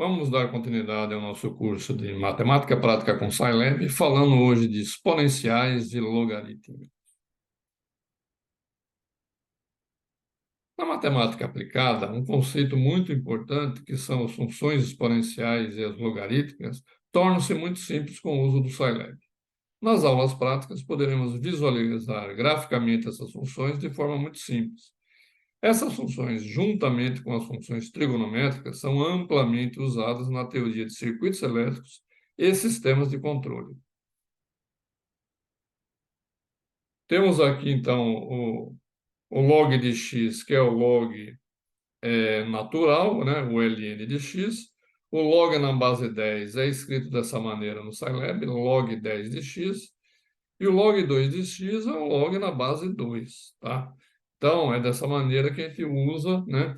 Vamos dar continuidade ao nosso curso de Matemática Prática com Scilab, falando hoje de exponenciais e logaritmos. Na matemática aplicada, um conceito muito importante, que são as funções exponenciais e as logarítmicas, torna-se muito simples com o uso do Scilab. Nas aulas práticas, poderemos visualizar graficamente essas funções de forma muito simples. Essas funções, juntamente com as funções trigonométricas, são amplamente usadas na teoria de circuitos elétricos e sistemas de controle. Temos aqui, então, o log de x, que é o log natural, né? O ln de x. O log na base 10 é escrito dessa maneira no Scilab, log 10 de x. E o log 2 de x é o log na base 2, tá? Então, é dessa maneira que a gente usa, né,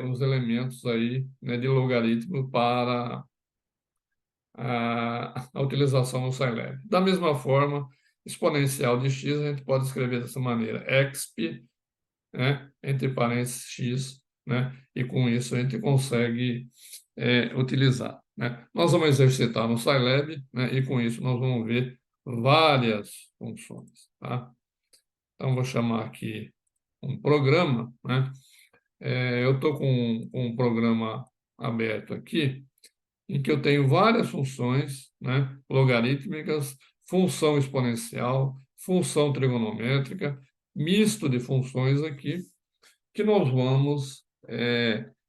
os elementos aí, né, de logaritmo para a utilização no Scilab. Da mesma forma, exponencial de x a gente pode escrever dessa maneira, exp, né, entre parênteses x, né, e com isso a gente consegue utilizar, né. Nós vamos exercitar no Scilab, né, e com isso nós vamos ver várias funções, tá? Então, vou chamar aqui um programa, né? Eu estou com um programa aberto aqui, em que eu tenho várias funções, né, logarítmicas, função exponencial, função trigonométrica, misto de funções aqui, que nós vamos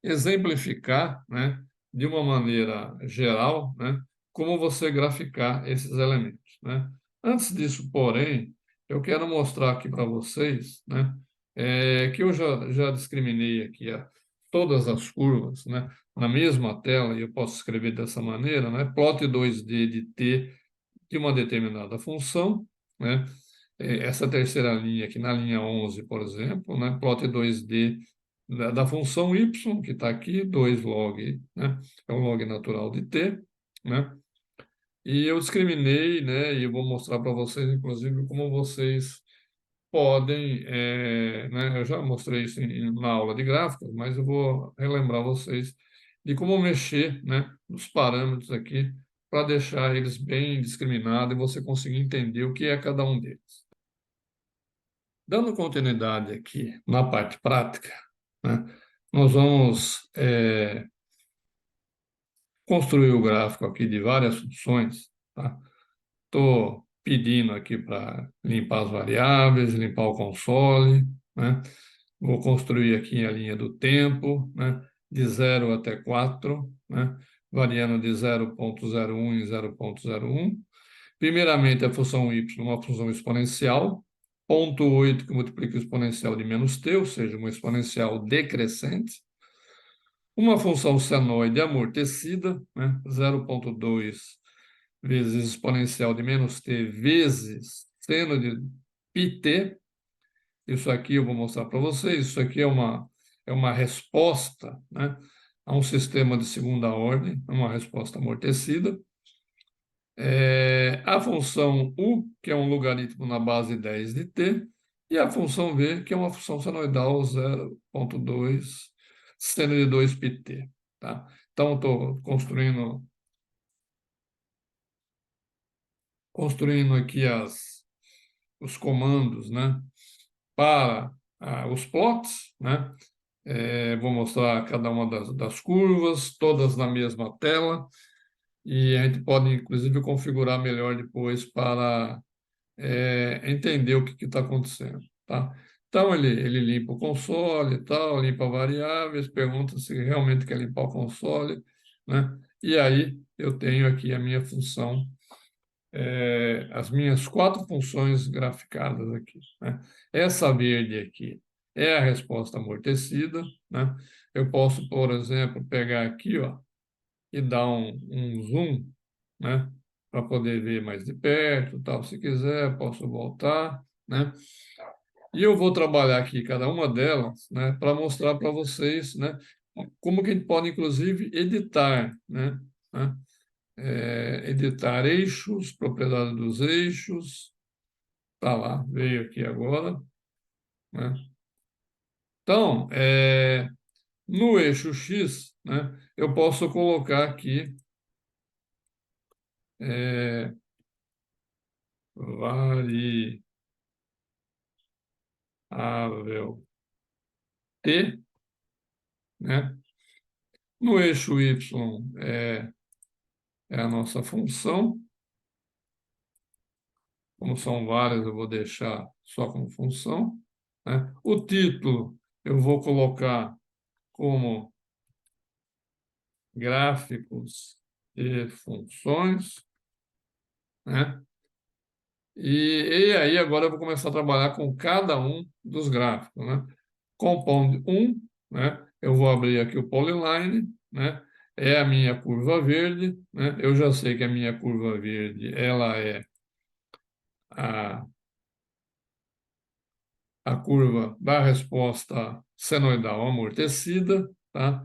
exemplificar, né, de uma maneira geral, né, como você graficar esses elementos, né? Antes disso, porém, eu quero mostrar aqui para vocês, né, que eu já discriminei aqui todas as curvas, né, na mesma tela, e eu posso escrever dessa maneira, né, plot 2D de t de uma determinada função, né, essa terceira linha aqui na linha 11, por exemplo, né, plot 2D da função y, que está aqui, 2 log, né, é o log natural de t, né, e eu discriminei, né, e eu vou mostrar para vocês, inclusive, como vocês podem, né, eu já mostrei isso na aula de gráficos, mas eu vou relembrar vocês de como mexer, né, nos parâmetros aqui para deixar eles bem discriminados e você conseguir entender o que é cada um deles. Dando continuidade aqui na parte prática, né, nós vamos construir o gráfico aqui de várias funções, tá? Estou pedindo aqui para limpar as variáveis, limpar o console, né? Vou construir aqui a linha do tempo, né? De 0 até 4, né? Variando de 0,01 em 0,01. Primeiramente, a função y, uma função exponencial, 0,8 que multiplica o exponencial de menos t, ou seja, uma exponencial decrescente. Uma função senoide amortecida, né? 0,2 vezes exponencial de menos t vezes seno de πt. Isso aqui eu vou mostrar para vocês. Isso aqui é uma resposta, né, a um sistema de segunda ordem, uma resposta amortecida. A função u, que é um logaritmo na base 10 de t, e a função v, que é uma função senoidal 0,2 seno de 2 πt. Tá? Então, estou construindo aqui os comandos, né, para os plots, né? Vou mostrar cada uma das curvas, todas na mesma tela, e a gente pode, inclusive, configurar melhor depois para entender o que está acontecendo, tá? Então, ele limpa o console e tal, limpa variáveis, pergunta se realmente quer limpar o console, né? E aí eu tenho aqui a minha função, as minhas 4 funções graficadas aqui, né? Essa verde aqui é a resposta amortecida, né? Eu posso, por exemplo, pegar aqui, ó, e dar um zoom, né? Para poder ver mais de perto, tal. Se quiser, posso voltar, né? E eu vou trabalhar aqui cada uma delas, né? Para mostrar para vocês, né? Como que a gente pode, inclusive, editar, né? Editar eixos, propriedade dos eixos, tá lá, veio aqui agora, né? Então, no eixo X, né, eu posso colocar aqui variável t, né? No eixo y é a nossa função. Como são várias, eu vou deixar só como função, né? O título eu vou colocar como gráficos e funções, né? E aí agora eu vou começar a trabalhar com cada um dos gráficos, né? Compound 1, né? Eu vou abrir aqui o Polyline, né? É a minha curva verde, né? Eu já sei que a minha curva verde, ela é a, a curva da resposta senoidal amortecida, tá?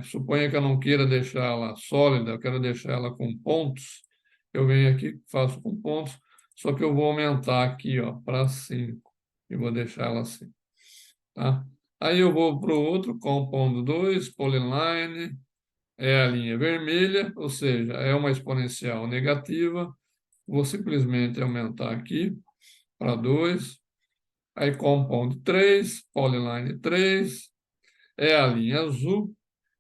Suponha que eu não queira deixar ela sólida, eu quero deixar ela com pontos. Eu venho aqui, faço com pontos, só que eu vou aumentar aqui, ó, para 5 e vou deixar ela assim, tá? Aí eu vou para o outro, compondo 2, polyline, é a linha vermelha, ou seja, é uma exponencial negativa. Vou simplesmente aumentar aqui para 2. Aí compound 3, polyline 3, é a linha azul.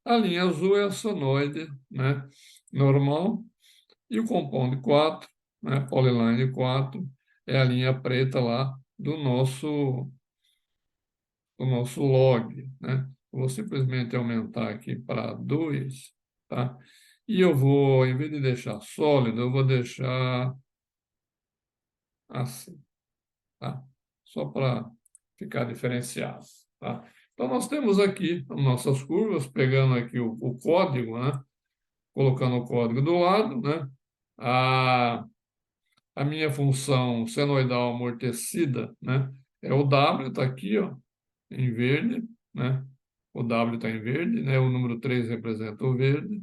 A linha azul é a sonoide, né, normal. E o compound 4, né, polyline 4, é a linha preta lá do nosso log, né? Eu vou simplesmente aumentar aqui para 2, tá? E eu vou, em vez de deixar sólido, eu vou deixar assim, tá? Só para ficar diferenciado, tá? Então, nós temos aqui as nossas curvas, pegando aqui o código, né? Colocando o código do lado, né? A, a minha função senoidal amortecida, né? É o W, está aqui, ó, em verde, né? O W está em verde, né? O número 3 representa o verde.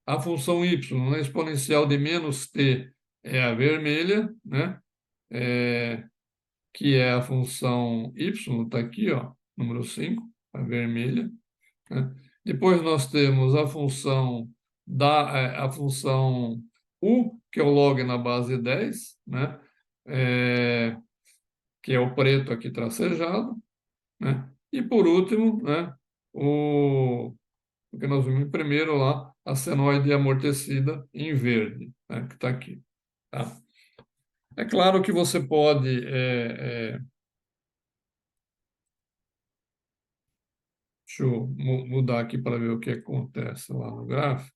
A função y, né? Exponencial de menos t é a vermelha, né? Que é a função y, está aqui, ó, número 5, a vermelha, né? Depois nós temos a função u, que é o log na base 10, né? É, que é o preto aqui tracejado, né? E por último, né, o que nós vimos primeiro lá, a senoide amortecida em verde, né, que está aqui. Tá? É claro que você pode deixa eu mudar aqui para ver o que acontece lá no gráfico.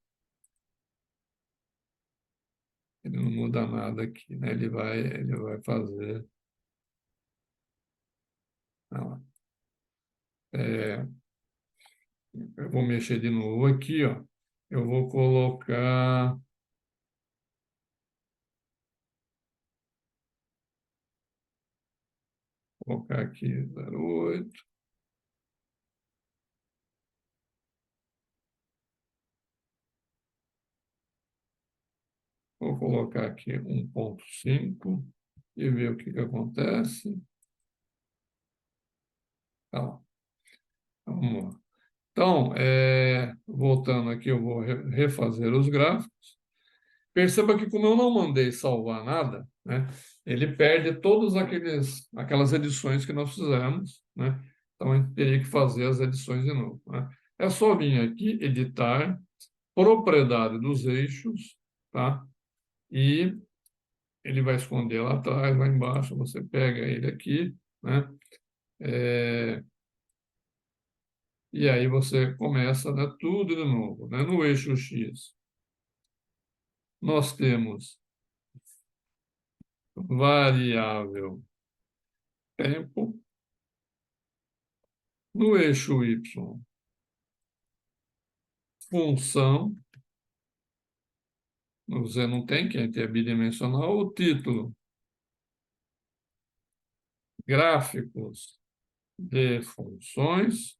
Ele não muda nada aqui, né? Ele vai fazer. Ah, é, eu vou mexer de novo aqui, ó. Eu vou colocar aqui 0,8. Vou colocar aqui 1,5 e ver o que acontece. Tá, vamos lá. Então, voltando aqui, eu vou refazer os gráficos. Perceba que como eu não mandei salvar nada, né, ele perde todas aquelas edições que nós fizemos, né? Então, a gente teria que fazer as edições de novo, né? É só vir aqui, editar, propriedade dos eixos, tá? E ele vai esconder lá atrás, lá embaixo, você pega ele aqui, né? E aí você começa, né, tudo de novo, né? No eixo X, nós temos variável tempo. No eixo Y, função. Você não tem, que é bidimensional. O título, gráficos de funções.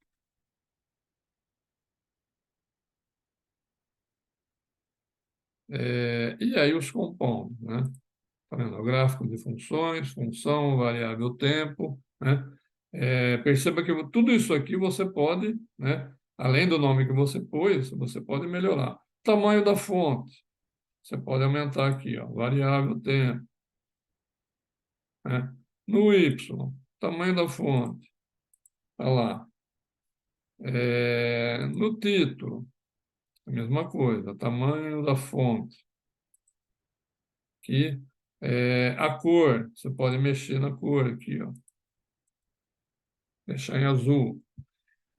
E aí os componentes, né? Tá vendo? O gráfico de funções, função, variável tempo, né? Perceba que tudo isso aqui você pode, né, além do nome que você pôs, você pode melhorar. Tamanho da fonte, você pode aumentar aqui, ó, variável tempo, né? No Y, tamanho da fonte, tá lá. No título, a mesma coisa, tamanho da fonte. Aqui, a cor, você pode mexer na cor aqui, ó, deixar em azul.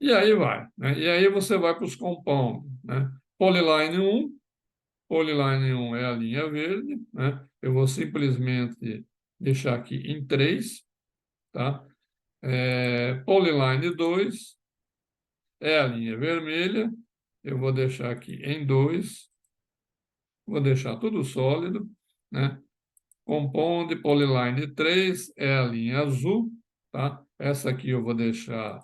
E aí vai, né? E aí você vai para os compounds, né? Polyline 1, Polyline 1 é a linha verde, né? Eu vou simplesmente deixar aqui em 3, tá? Polyline 2 é a linha vermelha, eu vou deixar aqui em 2, vou deixar tudo sólido, né? Compound Polyline 3 é a linha azul, tá? Essa aqui eu vou deixar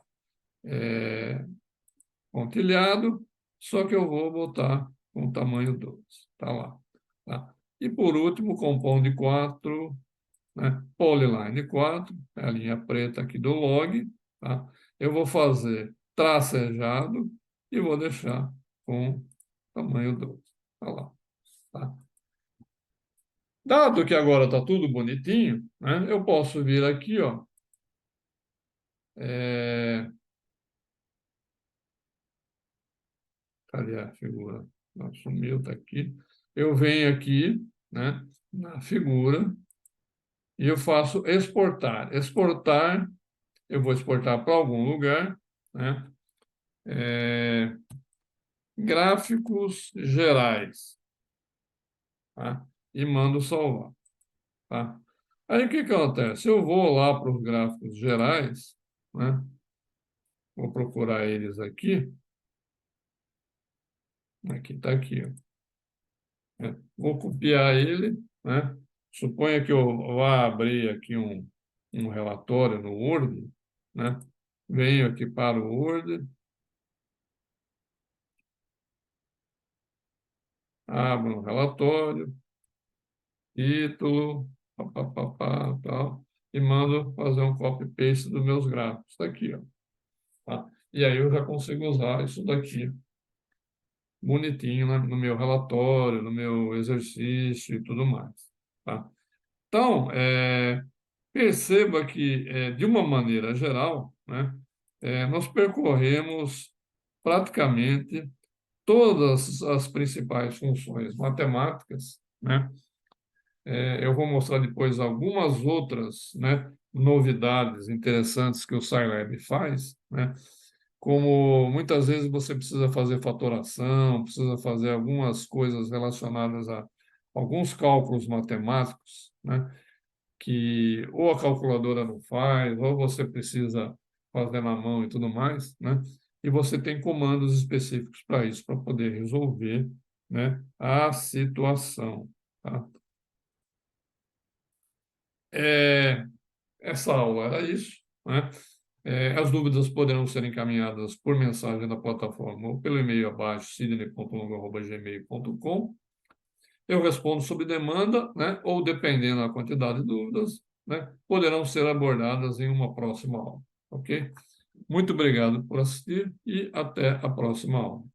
pontilhado, só que eu vou botar com tamanho 2, tá lá, tá? E por último, Compound 4, né? Polyline 4, é a linha preta aqui do log, tá? Eu vou fazer tracejado e vou deixar com tamanho 2, tá lá, tá? Dado que agora está tudo bonitinho, né? Eu posso vir aqui, ó, cadê a figura? Não, sumiu, está aqui. Eu venho aqui, né, na figura e eu faço exportar. Exportar, eu vou exportar para algum lugar, né? Gráficos gerais, tá? E mando salvar, tá? Aí o que que acontece? Eu vou lá para os gráficos gerais, né? Vou procurar eles aqui. Aqui está aqui, ó. Vou copiar ele, né? Suponha que eu vá abrir aqui um relatório no Word, né? Venho aqui para o Word, abro um relatório, título, tal, e mando fazer um copy-paste dos meus gráficos. Está aqui, ó, tá? E aí eu já consigo usar isso daqui bonitinho, né, no meu relatório, no meu exercício e tudo mais, tá? Então, perceba que, de uma maneira geral, né, nós percorremos praticamente todas as principais funções matemáticas, né? Eu vou mostrar depois algumas outras, né, novidades interessantes que o Scilab faz, né? Como muitas vezes você precisa fazer fatoração, precisa fazer algumas coisas relacionadas a alguns cálculos matemáticos, né? Que ou a calculadora não faz, ou você precisa fazer na mão e tudo mais, né? E você tem comandos específicos para isso, para poder resolver, né, a situação, tá? É, Essa aula era isso, né? As dúvidas poderão ser encaminhadas por mensagem da plataforma ou pelo e-mail abaixo, sidney.longo@gmail.com. Eu respondo sob demanda, né? Ou dependendo da quantidade de dúvidas, né? Poderão ser abordadas em uma próxima aula, ok? Muito obrigado por assistir e até a próxima aula.